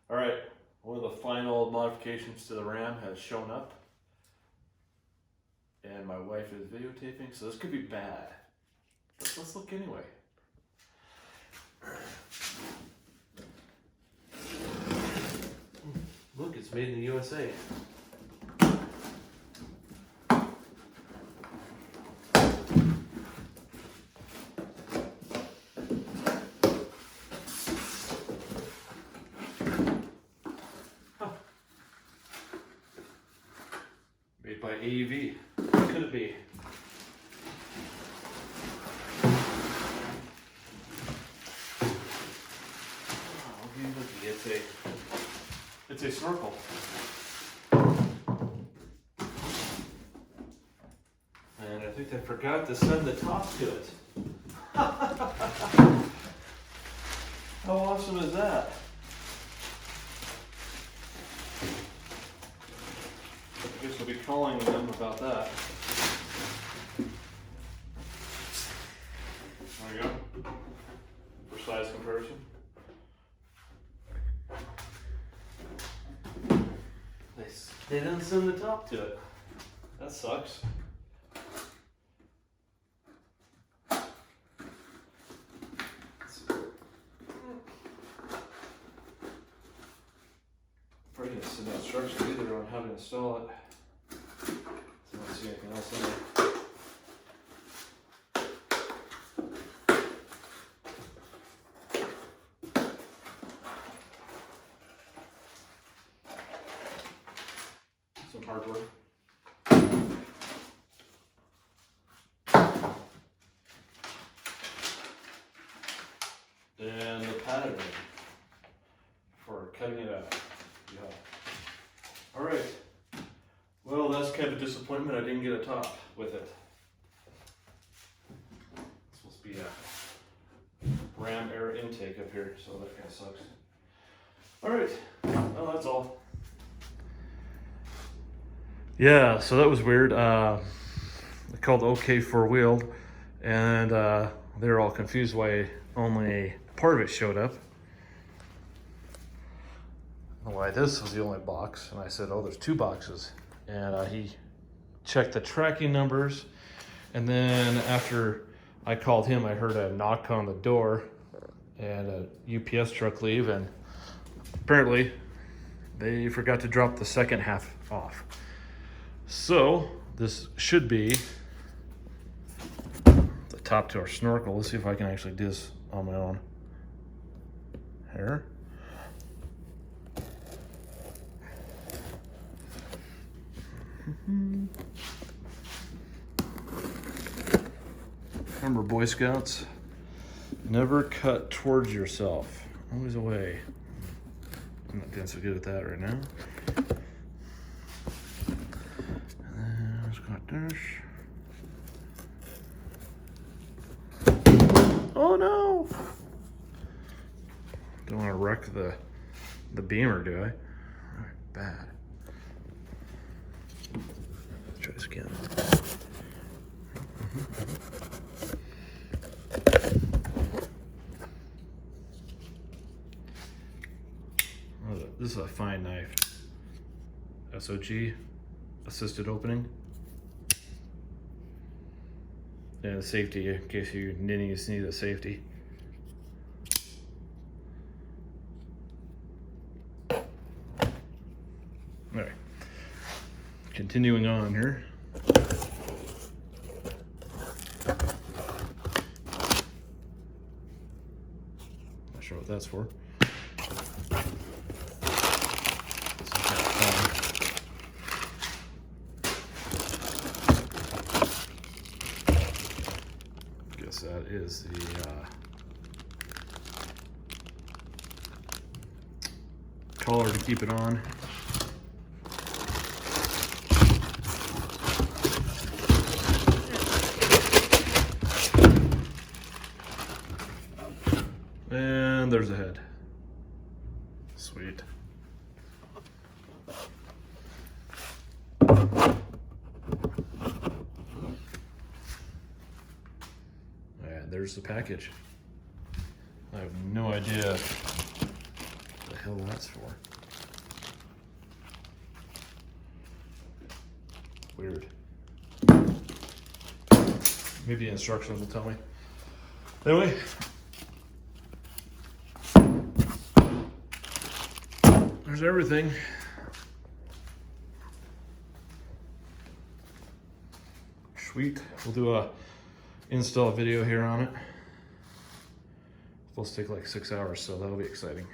All right, one of the final modifications to the Ram has shown up. And my wife is videotaping, so this could be bad. But let's look anyway. Look, it's made in the USA. Made by AEV. What could it be? It's a Snorkel. And I think I forgot to send the top to it. How awesome is that? I guess I'll be calling them about that. There we go. For size comparison. They didn't send the top to it. That sucks. Probably didn't send instructions either on how to install it. So I don't see anything else in there. Some hardware. And the pattern for cutting it out. Yeah. Alright. Well, that's kind of a disappointment. I didn't get a top with it. It's supposed to be a Ram air intake up here, so that kind of sucks. Alright. Well, that's all. Yeah, so that was weird. They called OK four-wheeled, and they were all confused why only part of it showed up. Why this was the only box, and I said, oh, there's two boxes. And he checked the tracking numbers, and then after I called him, I heard a knock on the door and a UPS truck leave, and apparently they forgot to drop the second half off. So this should be the top to our Snorkel. Let's see if I can actually do this on my own. Here. Remember, Boy Scouts, never cut towards yourself, always away. I'm not doing so good at that right now. Oh no! Don't want to wreck the beamer, do I? All right, bad. Let's try this again. Oh, this is a fine knife. SOG, assisted opening. And safety, in case you're knitting, you just need a safety. All right, continuing on here. Not sure what that's for. Guess that is the collar to keep it on. And there's a head. Sweet. And there's the package. I have no idea what the hell that's for. Weird. Maybe the instructions will tell me. Anyway. There's everything. Sweet. We'll do a install video here on it. It'll take like 6 hours, so that'll be exciting.